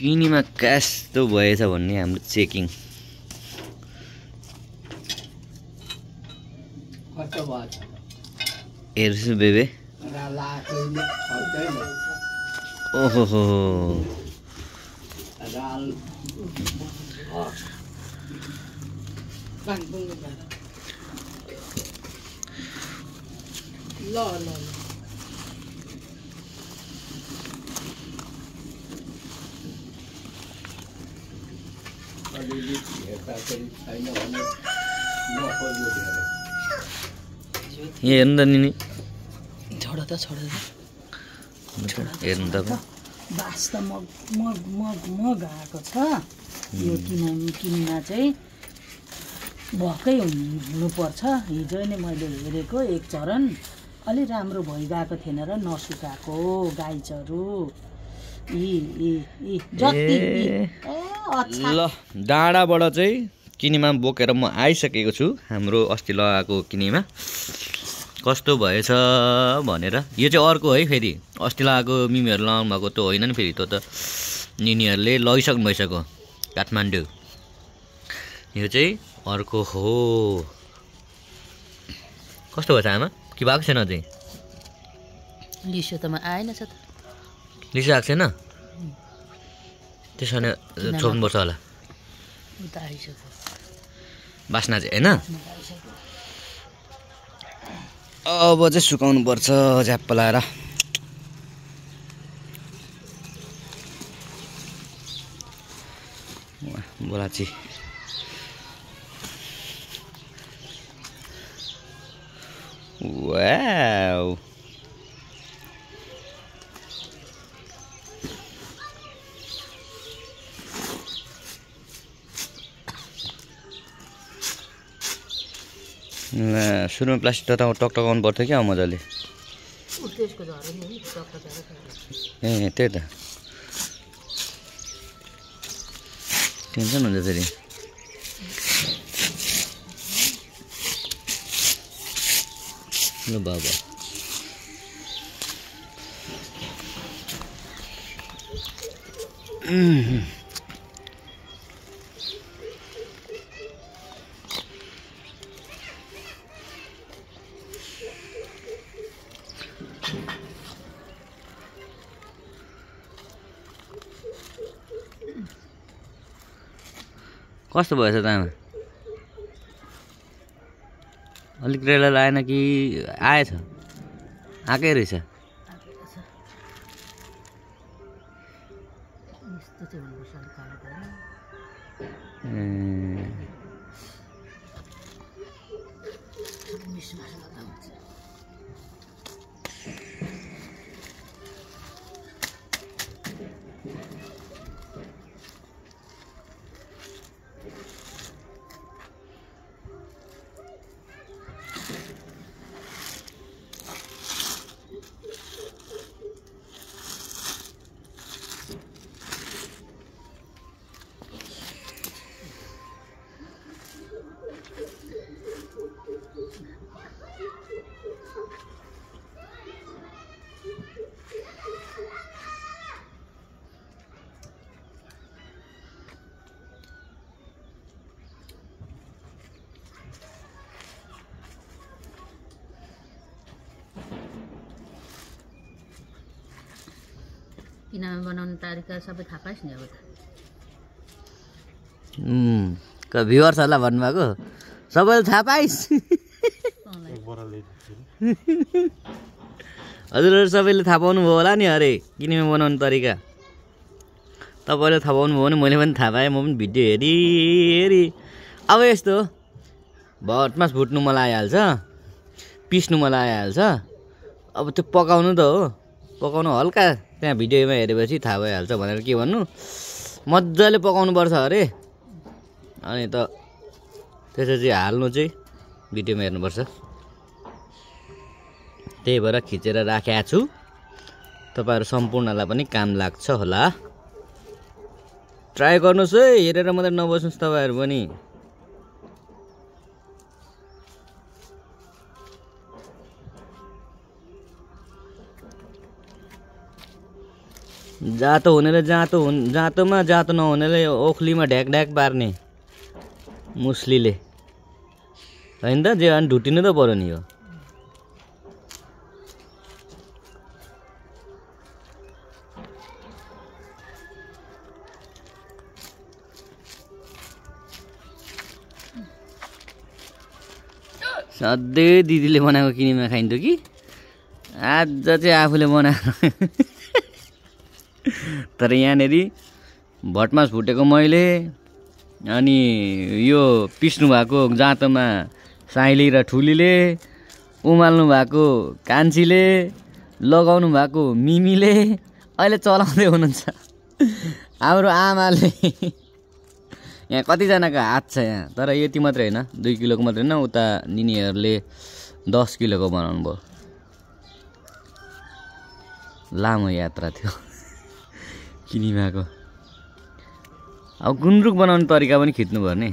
किनीमा कस्तो भएछ भन्ने हाम्रो चेकिङ हेर्छु बेबे ओहो हेर्नु त नि छोडा त हेर्नु त बास त मग आएको छ यो किनमा चाहिँ भकै हुनुपर्छ हिजो नै मैले हेरेको एक चरण अलि राम्रो भइगएको थिएन र नसुकाएको गाईचहरू ल डाँडाबाट चाहिँ किनेमा बोकेर म आइसकेको छु हाम्रो अस्ति लगाएको किनेमा कस्तो भएछ भनेर यो चाहिँ अर्को है फेरि अस्ति लगाएको मिमीहरू लगाउनु भएको त होइन नि फेरि त्यो त निनीहरूले लगिसक्नु भइसक्यो काठमाडौँ यो चाहिँ अर्को हो कस्तो भएछ आमा कि भएको छैन चाहिँ लिसो त आएन छ त लिसो आएको छैन त्यसो भने छोड्नुपर्छ होला बास्ना चाहिँ होइन अब चाहिँ सुकाउनु पर्छ झ्याप्प लाएर बोलाची वाउ सुरुमा प्लास्टिक टकटकाउनु पर्थ्यो क्या मजाले ए त्यही त टेन्सन हुन्छ फेरि ल बाबा कस्तो भएछ त आमा अलिक रेला आएन कि आएछ आएकै रहेछ किनामा बनाउने तरिका सबै थाहा पाइस् नि अब त भ्युअर्सहरूलाई भन्नुभएको सबैले थाहा पाइस् हजुरहरू सबैले थाहा पाउनु भयो होला नि अरे किनेमा बनाउने तरिका तपाईँले थाहा पाउनु भयो भने मैले पनि थाहा पाएँ म पनि भिडियो हेरी अब यस्तो भटमास भुट्नु मलाई आइहाल्छ पिस्नु मलाई आइहाल्छ अब त्यो पकाउनु त हो पकाउनु हल्का त्यहाँ भिडियोमा हेरेपछि थाहा भइहाल्छ भनेर के भन्नु मजाले पकाउनु पर्छ अरे अनि त त्यसपछि हाल्नु चाहिँ भिडियोमा हेर्नुपर्छ त्यही भएर खिचेर राखेको छु तपाईँहरू सम्पूर्णलाई पनि काम लाग्छ होला ट्राई गर्नुहोस् है हेरेर मात्रै नबस्नुहोस् तपाईँहरू पनि जातो हुनेले जातोमा जातो नहुनेले ओखलीमा ढ्याक ढ्याक पार्ने मुस्लीले हैन त जे अनि ढुटिनु त पर्यो नि यो सधैँ दिदीले बनाएको किनेमा खाइन्थ्यो कि आज चाहिँ आफूले बनाएको तर यहाँनेरि भटमास फुटेको मैले अनि यो पिस्नु भएको जाँतोमा साइली र ठुलीले उमाल्नु भएको कान्छीले लगाउनु भएको मिमीले अहिले चलाउँदै हुनुहुन्छ हाम्रो आमाले यहाँ कतिजनाको हात छ यहाँ तर यति मात्रै होइन 2 किलोको मात्रै होइन उता निनीहरूले 10 किलोको बनाउनु भयो लामो यात्रा थियो किनिमाको अब गुन्द्रुक बनाउने तरिका पनि खिच्नु पर्ने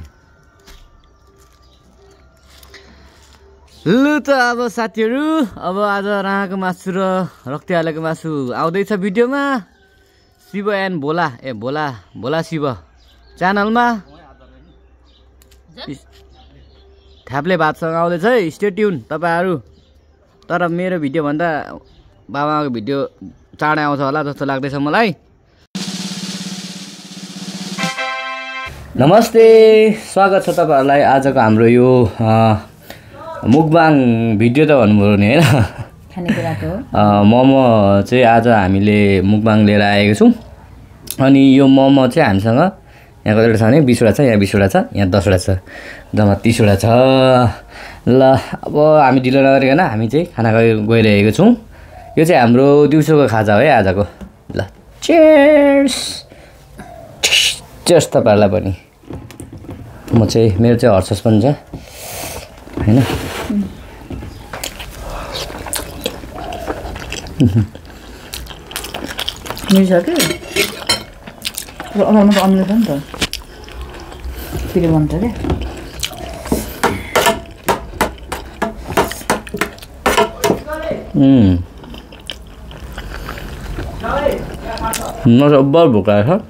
लु त अब साथीहरू अब आज राँगाको मासु र रक्ती हालेको मासु आउँदैछ भिडियोमा शिव एन्ड भोला शिव च्यानलमा ठ्याप्ले भातसँग आउँदैछ है स्टे ट्युन तपाईहरु तर मेरो भिडियो भन्दा बाबाको भिडियो चाँडै आउँछ होला जस्तो लाग्दैछ मलाई नमस्ते स्वागत छ तपाईहरुलाई आजको हाम्रो यो मुकबाङ भिडियो त भन्नुभयो नि हैन खानेकुराको मोमो चाहिँ आज हामीले मुकबाङ लिएर आएको छौं अनि यो मोमो चाहिँ हामीसँग यहाँ कतिवटा छ भने 20 वटा छ यहाँ 20 वटा छ यहाँ 10 वटा छ जम्मा 30 वटा छ ल अब हामी ढिलो नगरिकन हामी चाहिँ खाना गइरहेको छौं यो चाहिँ हाम्रो दिउँसोको खाजा हो है आजको ल चीयर्स चीयर्स तपाईहरुलाई पनि म चाहिँ मेरो चाहिँ हर्सस पनि छ हैन मिल्छ के अनलाइन त अनलाइन नि त फेरि भन्छ के म जब्बर भोक लागेको छ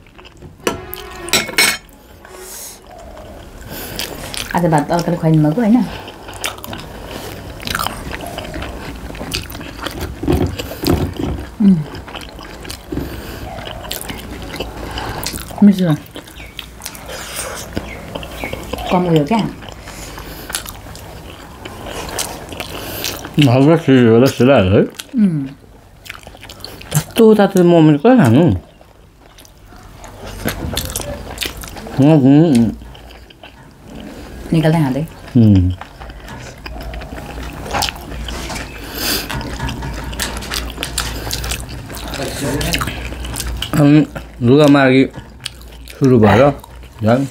आज भात अर्काले खुवाइनु भएको हैन मिल्छ कम भयो क्या हल्का चिज होला सिला है तातो मोमो कहाँ खानु निकाल्दै खाँदै लुगा मार्गी सुरु भएर झन्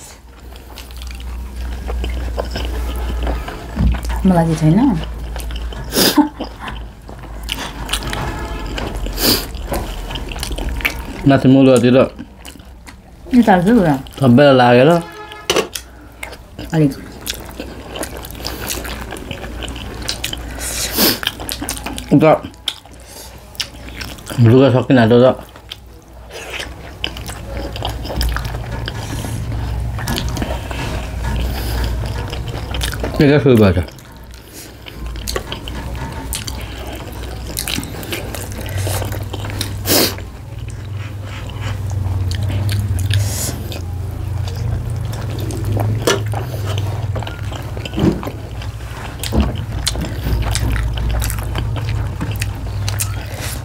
मलाई छैन माथि मुलुतिर यो तार्छु पुरा सबैलाई लागेर अलिक उता लुगा सकिन आँट्यो त सुरु भएछ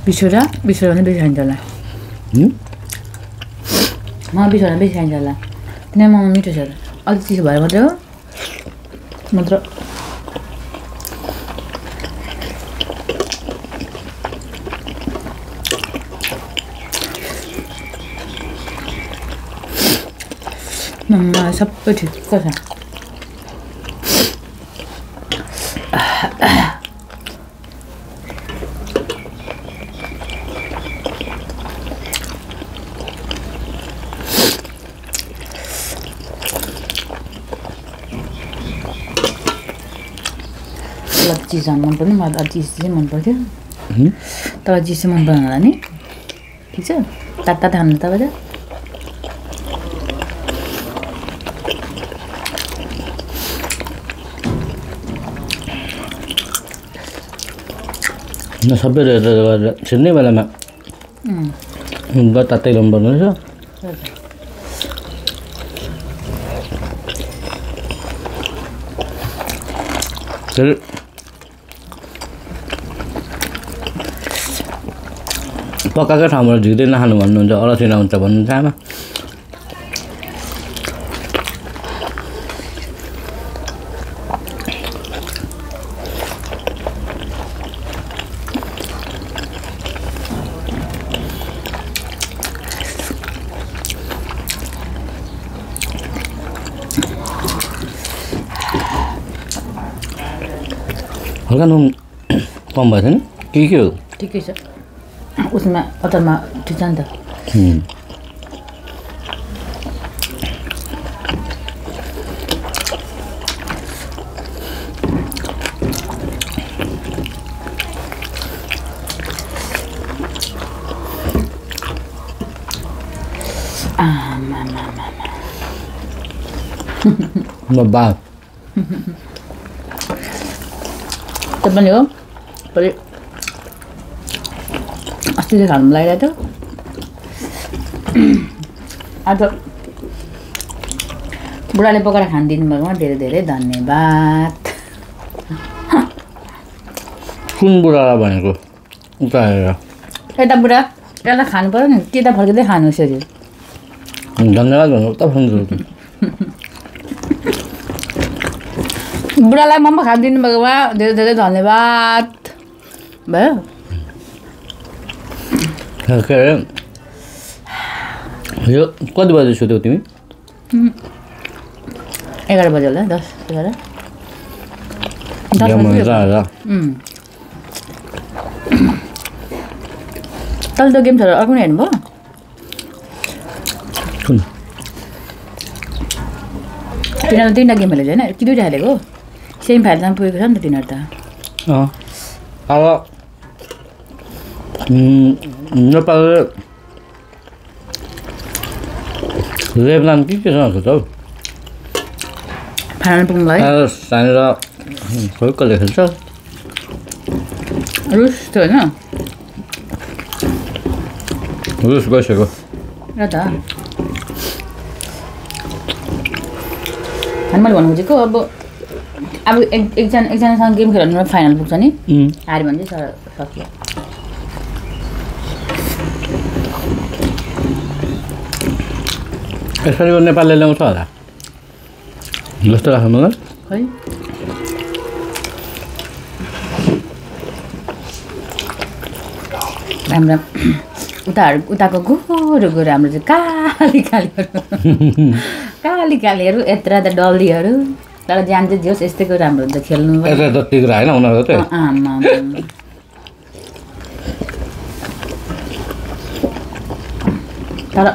बिसवटा पनि बेसी खाइन्छ होला बिसवटा बेसी खाइन्छ होला किनभने मोमो मिठो छ अलिक चिसो भएर मात्रै हो मात्र सबै ठिक्क छ चिज मन पर्ने मलाई चिज चाहिँ मन पर्थ्यो तर चिज चाहिँ मन पर्दैन होला नि ठिक छ ताता खानु तपाईँ सबै गरेर छिर्ने बेलामा तातै ल्याउनु पर्ने रहेछ फेरि पकाएकै ठाउँबाट झिक्दै नखानु भन्नुहुन्छ अलसिना हुन्छ भन्नुहुन्छ आमा हल्का नुन कम भएछ नि के हो ठिकै छ उसमा अचारमा ठिक छ नि त बा पनि हो पहिले अस्ति चाहिँ खानु लागिरहेको थियो आज बुढाले पकाएर खानिदिनु भएकोमा धेरै धेरै धन्यवाद कुन बुढालाई भनेको उता हेरेर यता बुढा यसलाई खानु पऱ्यो नि त्यता फर्किँदै खानु यसरी धन्यवाद भन्नु उता फर्किन्छ बुढालाई मम्मा खानिदिनु भएकोमा धेरै धेरै धन्यवाद भयो के अरे यो कति बजी सुत्यौ तिमी 11 बजे होला 10 11 तल त गेम छ अर्को पनि हेर्नुभयो तिनीहरू तिनवटा गेम खेलेको होइन कि दुइटा खेलेको सेमी फाइनलसम्म पुगेको छ नि त तिनीहरू त अब नेपालले लेबनान के सँग खेल्छ हौ फाइनल पुग्नुलाई त्यहाँनिर खोइ कसले खेल्छ रुस त होइन रुस गइसक्यो र त अनि मैले भन्नु खोजेको अब एकजनासँग गेम खेल्नु फाइनल पुग्छ नि हार्यो भने चाहिँ सक्यो यसरी नेपालले ल्याउँछ होला जस्तो लाग्छ मलाई खै हाम्रो उताको गोरो गोरो हाम्रो चाहिँ काली कालीहरू यत्र त डल्लीहरू तर जान चाहिँ जोस् यस्तैको राम्रो हुन्छ खेल्नु जतिको होइन उनीहरू चाहिँ आमा तर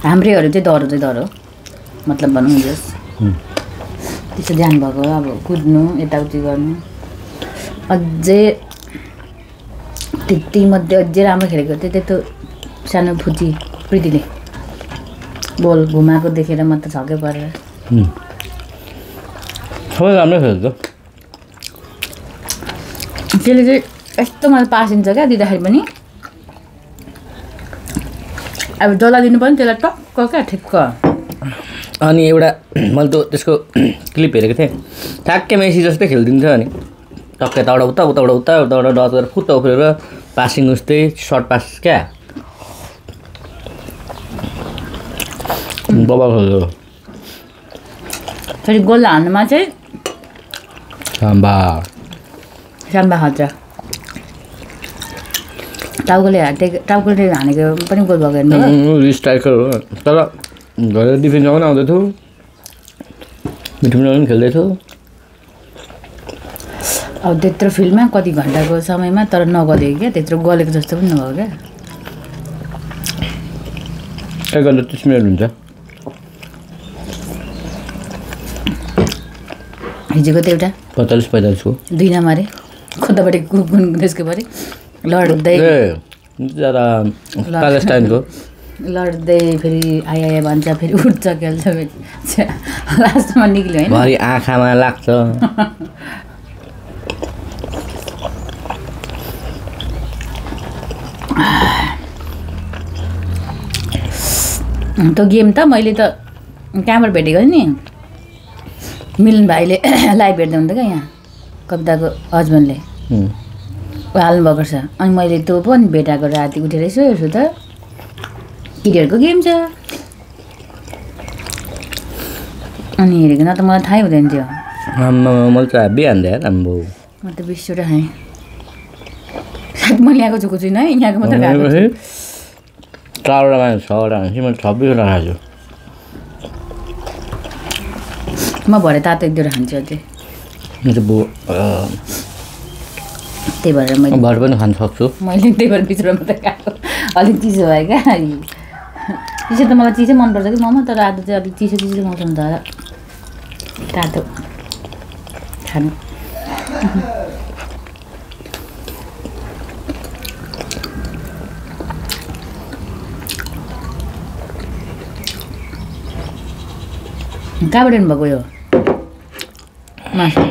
हाम्रैहरू चाहिँ डर हो मतलब भनौँ जोस् त्यसो जानुभएको अब कुद्नु यताउति गर्नु अझै मध्ये अझै राम्रो खेलेको थियो त्यस्तो सानो फुची प्रीतिले बल घुमाएको देखेर म त छक्कै परेर सबै राम्रै खेल्छ त्यसले चाहिँ यस्तो मलाई पासिन्छ क्या दिँदाखेरि पनि अब जला दिनु पर्यो नि त्यसलाई टक्क क्या ठिक्क अनि एउटा मैले त त्यसको क्लिप हेरेको थिएँ ठ्याक्कै मेसी जस्तै खेलिदिन्छ अनि टक्कै यताबाट उता उताबाट उता उताबाट डचेर फुत्त उफ्रेर पासिङ उस्तै सर्ट पास क्या बबा खेल्यो फेरि गोल हान्नुमा चाहिँ साम्बा खतरा टाउकोले हानेको पनि गोल भएको स्ट्राइकर हो तर घर डिफेन्समा पनि आउँदै थियो मिडफिल्डमा पनि खेल्दै थियो अब त्यत्रो फिल्डमा कति घन्टाको समयमा तर नगरेको क्या त्यत्रो गलेको जस्तो पनि नभयो क्या 1 घन्टा 30 मिनट हुन्छ हिजोको त एउटा 45 को 2 नमारे खुट्टापट्टि त्यसको परे लड्दै जरा प्यालेस्टाइनको लड्दै फेरि आया भन्छ फेरि उठ्छ खेल्छ फेरि लास्टमा निक्ल्यो होइन भरि आँखामा लाग्छ त्यो गेम त मैले त कहाँबाट भेटेको नि मिलन भाइले लाइभ हेर्दै हुन्थ्यो क्या यहाँ कविताको हस्बेन्डले हाल्नुभएको छ अनि मैले त्यो पनि भेटाएको राति उठेर यसो हेर्छु त केटीहरूको गेम छ अनि हेरेको न त मलाई थाहै हुँदैन थियो मैले त हेब्बी हान्दै आम्बो म त 20 वटा खाएँ सायद मैले यहाँको चुको छुइनँ है यहाँको मात्रै खाएको छु 4 वटा 6 वटा मैले 26 वटा खाएको म भरे तातो 1-2 खान्छु अझै त्यही भएर मैले भर पनि खान सक्छु मैले त्यही भएर 20 वटा मात्रै खाएको अलिक चिसो भयो क्या चिसो त मलाई चिसो मनपर्छ कि मोमो तर आज चाहिँ अलिक चिसो मौसम छ तातो खानु कहाँबाट हेर्नुभएको यो मासु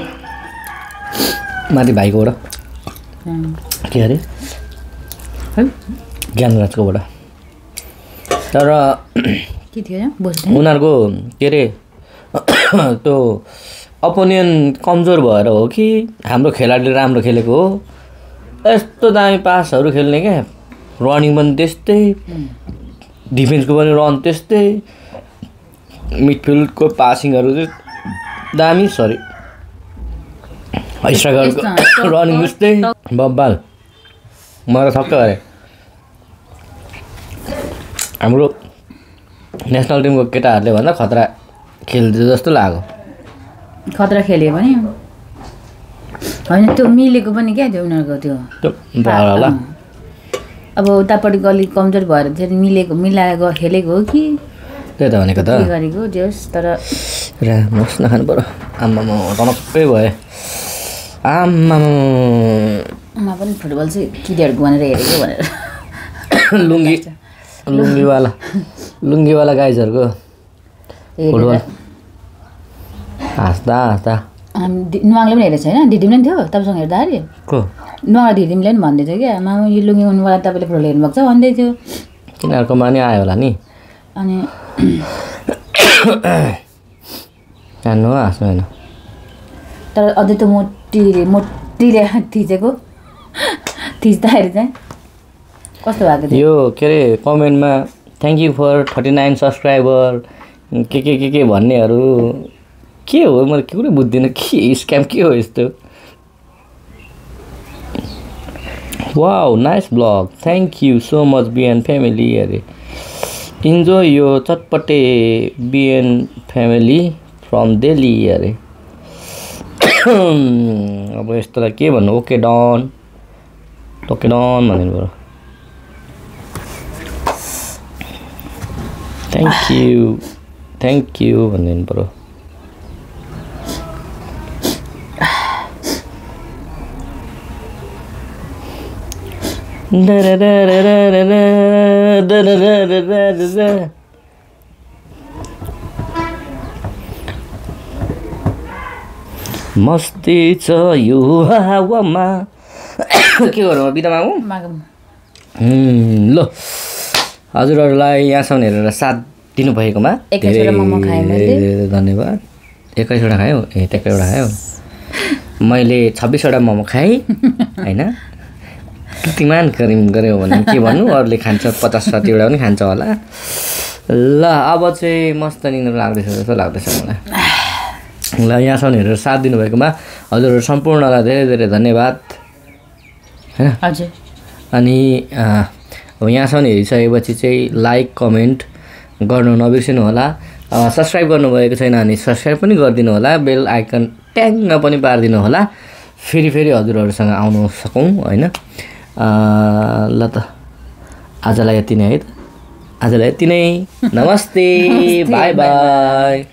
माथि भाइकोबाट के अरे ज्ञानराजकोबाट तर के थियो उनीहरूको के अरे त्यो अपोनेन्ट कमजोर भएर हो कि हाम्रो खेलाडीले राम्रो खेलेको हो यस्तो दामी पासहरू खेल्ने क्या रनिङ पनि त्यस्तै डिफेन्सको पनि रन त्यस्तै मिडफिल्डको पासिङहरू चाहिँ दामी सरी स्ट्राइकरको रनिङ त्यस्तै बब्बाल मलाई थक्क गरे हाम्रो नेसनल टिमको केटाहरूले भन्दा खतरा खेल्थ्यो जस्तो लाग्यो खतरा खेल्यो भने होइन त्यो मिलेको पनि क्या त्यो उनीहरूको त्यो होला अब उतापट्टिको अलिक कमजोर भएर चाहिँ मिलाएर खेलेको हो कि त्यही त भनेको त के गरेको जस तर राम्रोस् नखानु पर्यो आम्मामा टनक्कै भयो आम्मामा म पनि फुटबल चाहिँ किडीहरूको भनेर हेरेको भनेर लुङ्गीवाला गाइजहरूको फुटबल हाँस्दा नुवाङले पनि हेरेको छैन दिदीले पनि थियो तपाईँसँग हेर्दाखेरि को नुवाङ दिदीले पनि भन्दै थियो क्या मामा यो लुङ्गी उनीवाला तपाईँले फुटबल हेर्नुभएको छ भन्दै थियो तिनीहरूकोमा नि आयो होला नि अनि कान्नु हाँस्नु होइन तर अझै त मोटीले थिचेको थिच्दाखेरि चाहिँ कस्तो भएको थियो यो के अरे कमेन्टमा थ्याङ्क यू फर 39 सब्सक्राइबर के भन्नेहरू के हो मैले कुरै बुझ्दिनँ के स्क्याम के हो यस्तो wow nice blog thank you so much बिएन फ्यामिली अरे इन्जोय यो चटपटे बिएन फ्यामिली फ्रम दिल्ली अरे अब यस्तोलाई के भन्नु ओके डन भनिदिनु पऱ्यो थ्याङ्क यू भनिदिनु पऱ्यो मस्ती छ यो हावामा के गरौँ बिदा मागौँ ल हजुरहरूलाई यहाँसम्म हेरेर साथ दिनुभएकोमा धेरै धन्यवाद 21 वटा खायो ए 23 वटा खायो मैले 26 वटा मोमो खाएँ होइन कीर्तिमान गऱ्यो भने के भन्नु अरूले खान्छ 50-60 वटा पनि खान्छ होला ल अब चाहिँ मस्त निन्द्रा लाग्दैछ जस्तो लाग्दैछ मलाई ल यहाँसम्म हेरेर साथ दिनुभएकोमा हजुरहरू सम्पूर्णलाई धेरै धेरै धन्यवाद होइन हजुर अनि अब यहाँसम्म हेरिसकेपछि चाहिँ लाइक कमेन्ट गर्नु नबिर्सिनु होला सब्सक्राइब गर्नुभएको छैन भने सब्सक्राइब पनि गरिदिनु होला बेल आइकन ट्याङ्ग पनि पारिदिनु होला फेरि हजुरहरूसँग आउनु सकौँ होइन ल त आजलाई यति नै है त आजलाई यति नै नमस्ते बाई